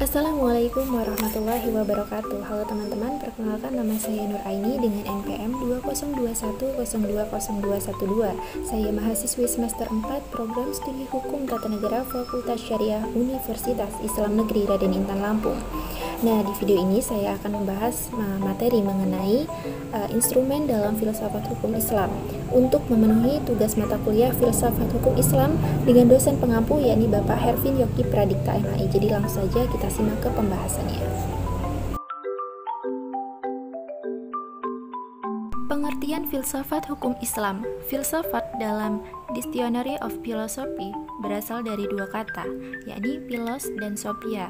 Assalamualaikum warahmatullahi wabarakatuh. Halo teman-teman, perkenalkan nama saya Nur Aini dengan NPM 2021020212. Saya mahasiswi semester 4 Program Studi Hukum Tata Negara Fakultas Syariah Universitas Islam Negeri Raden Intan Lampung. Nah, di video ini saya akan membahas materi mengenai instrumen dalam filsafat hukum Islam untuk memenuhi tugas mata kuliah filsafat hukum Islam dengan dosen pengampu yakni Bapak Hervin Yogi Pradikta MHI. Jadi langsung saja kita simak ke pembahasannya. Pengertian filsafat hukum Islam. Filsafat dalam Dictionary of Philosophy berasal dari dua kata, yakni philos dan sophia.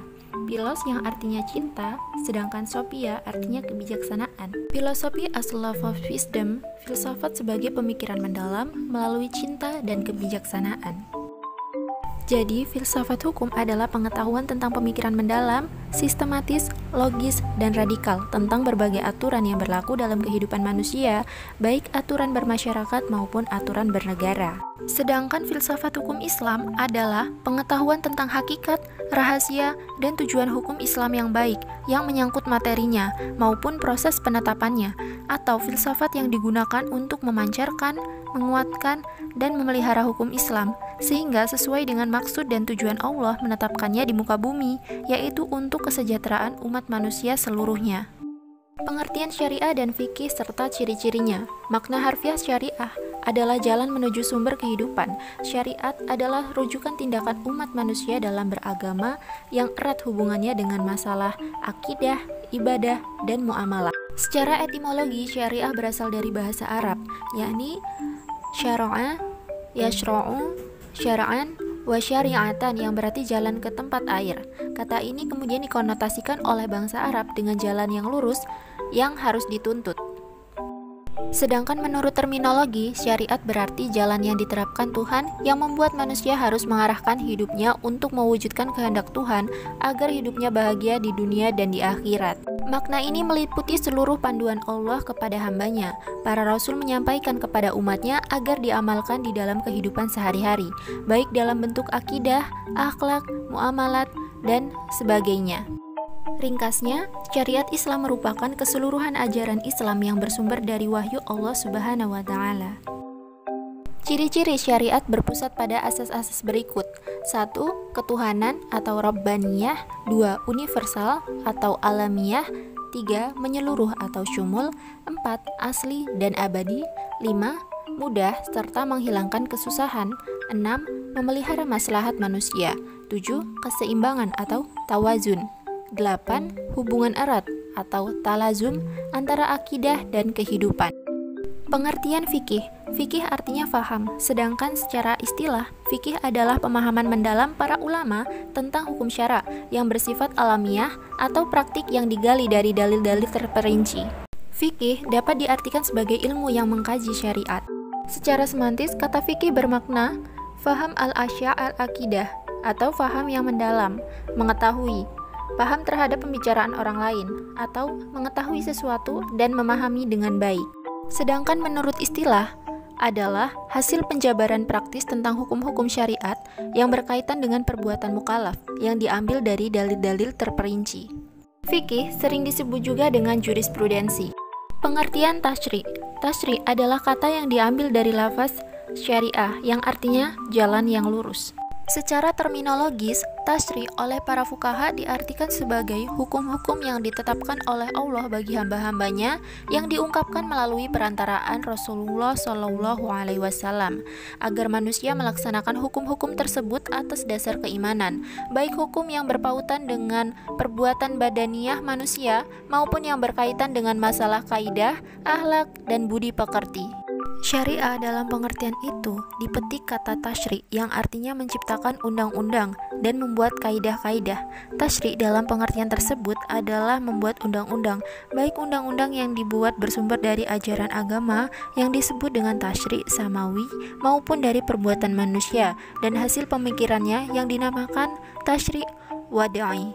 Philos yang artinya cinta, sedangkan sophia artinya kebijaksanaan. Philosophy as love of wisdom, filsafat sebagai pemikiran mendalam melalui cinta dan kebijaksanaan. Jadi, filsafat hukum adalah pengetahuan tentang pemikiran mendalam, sistematis, logis, dan radikal tentang berbagai aturan yang berlaku dalam kehidupan manusia, baik aturan bermasyarakat maupun aturan bernegara. Sedangkan filsafat hukum Islam adalah pengetahuan tentang hakikat, rahasia, dan tujuan hukum Islam yang baik, yang menyangkut materinya, maupun proses penetapannya, atau filsafat yang digunakan untuk memancarkan, menguatkan, dan memelihara hukum Islam, sehingga sesuai dengan maksud dan tujuan Allah menetapkannya di muka bumi, yaitu untuk kesejahteraan umat manusia seluruhnya. Pengertian syariah dan fikih serta ciri-cirinya. Makna harfiah syariah adalah jalan menuju sumber kehidupan. Syariat adalah rujukan tindakan umat manusia dalam beragama yang erat hubungannya dengan masalah akidah, ibadah, dan muamalah. Secara etimologi, syariah berasal dari bahasa Arab, yakni syara'a, yashra'u, syara'an, wa syari'atan yang berarti jalan ke tempat air. Kata ini kemudian dikonotasikan oleh bangsa Arab dengan jalan yang lurus yang harus dituntut. Sedangkan menurut terminologi, syariat berarti jalan yang diterapkan Tuhan yang membuat manusia harus mengarahkan hidupnya untuk mewujudkan kehendak Tuhan agar hidupnya bahagia di dunia dan di akhirat. Makna ini meliputi seluruh panduan Allah kepada hambanya. Para rasul menyampaikan kepada umatnya agar diamalkan di dalam kehidupan sehari-hari, baik dalam bentuk akidah, akhlak, muamalat, dan sebagainya. Ringkasnya, syariat Islam merupakan keseluruhan ajaran Islam yang bersumber dari wahyu Allah Subhanahu wa Ta'ala. Ciri-ciri syariat berpusat pada asas-asas berikut: 1. Ketuhanan atau Rabbaniyah. 2. Universal atau alamiah. 3. Menyeluruh atau syumul. 4. Asli dan abadi. 5. Mudah serta menghilangkan kesusahan. 6. Memelihara maslahat manusia. 7. Keseimbangan atau tawazun. 8. Hubungan erat atau talazum antara akidah dan kehidupan. Pengertian fikih. Fikih artinya faham, sedangkan secara istilah, fikih adalah pemahaman mendalam para ulama tentang hukum syara yang bersifat alamiah atau praktik yang digali dari dalil-dalil terperinci. Fikih dapat diartikan sebagai ilmu yang mengkaji syariat. Secara semantis, kata fikih bermakna faham al-asya' al-akidah atau faham yang mendalam, mengetahui, paham terhadap pembicaraan orang lain, atau mengetahui sesuatu dan memahami dengan baik. Sedangkan menurut istilah, adalah hasil penjabaran praktis tentang hukum-hukum syariat yang berkaitan dengan perbuatan mukallaf yang diambil dari dalil-dalil terperinci. Fikih sering disebut juga dengan jurisprudensi. Pengertian tasyri'. Tasyri' adalah kata yang diambil dari lafaz syariah yang artinya jalan yang lurus. Secara terminologis, tasyri' oleh para fuqaha diartikan sebagai hukum-hukum yang ditetapkan oleh Allah bagi hamba-hambanya yang diungkapkan melalui perantaraan Rasulullah SAW agar manusia melaksanakan hukum-hukum tersebut atas dasar keimanan, baik hukum yang berpautan dengan perbuatan badaniyah manusia maupun yang berkaitan dengan masalah kaidah, akhlak, dan budi pekerti. Syariah dalam pengertian itu dipetik kata tasyri' yang artinya menciptakan undang-undang dan membuat kaidah-kaidah. Tasyri' dalam pengertian tersebut adalah membuat undang-undang, baik undang-undang yang dibuat bersumber dari ajaran agama yang disebut dengan tasyri' samawi maupun dari perbuatan manusia dan hasil pemikirannya yang dinamakan tasyri' wada'i.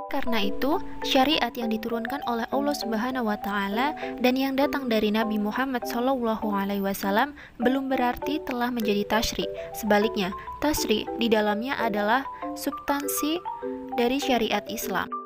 Karena itu, syariat yang diturunkan oleh Allah Subhanahu wa Ta'ala dan yang datang dari Nabi Muhammad SAW belum berarti telah menjadi tasyri'. Sebaliknya, tasyri' di dalamnya adalah substansi dari syariat Islam.